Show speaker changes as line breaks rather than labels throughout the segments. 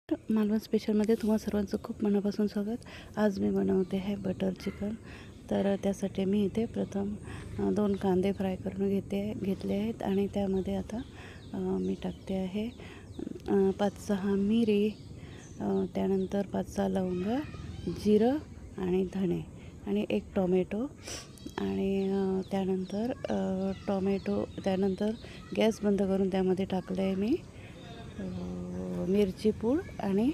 मालवण स्पेशलमध्ये तुम्हा सर्वांचं खूप मनापासून स्वागत। आज मी बनवते आहे बटर चिकन। तर त्यासाठी मी इथे प्रथम 2 कांदे फ्राय करून घेतले आहेत आणि त्यामध्ये आता मी टाकते आहे 5-6 मिरी, त्यानंतर 5-6 लवंग, जिरं आणि धणे आणि 1 टोमॅटो आणि त्यानंतर गॅस बंद करून त्यामध्ये टाकले आहे मी मिरची पूड आणि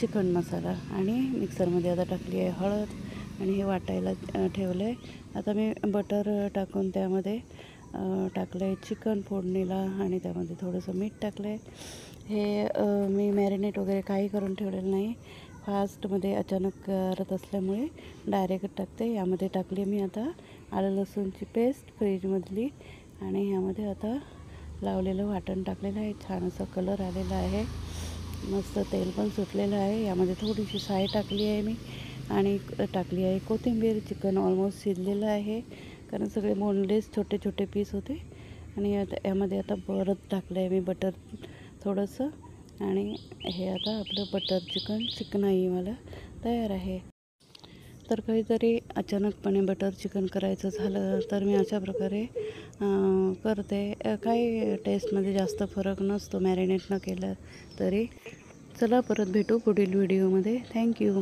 चिकन मसाला आणि मिक्सरमध्ये आता टाकली आहे हळद आणि हे वाटायला ठेवलं आहे। आता मी बटर टाकून त्यामध्ये टाकलं आहे चिकन फोडणीला आणि त्यामध्ये थोडंसं मीठ टाकलं आहे। हे मी मॅरिनेट वगैरे काही करून ठेवलेलं नाही, फास्टमध्ये अचानक करत असल्यामुळे डायरेक्ट टाकते। यामध्ये टाकली मी आता आलं लसूणची पेस्ट फ्रीजमधली आणि यामध्ये आता लावलेलं वाटण टाकलेलं आहे। छान असा कलर आलेला आहे, मस्त तेल पण सुटलेलं आहे। यामध्ये थोडीशी साय टाकली आहे मी आणि टाकली आहे कोथिंबीर। चिकन ऑलमोस्ट शिजलेलं आहे कारण सगळे बोनलेस छोटे छोटे पीस होते आणि यामध्ये आता परत टाकलं आहे मी बटर थोडंसं आणि हे आता आपलं बटर चिकन मला तयार आहे। तर कधीतरी अचानकपणे बटर चिकन करायचं झालं तर मी अशा प्रकारे करते। काही टेस्टमध्ये जास्त फरक नसतो मॅरिनेट न केलं तरी। चला परत भेटू पुढील व्हिडिओमध्ये। थँक्यू।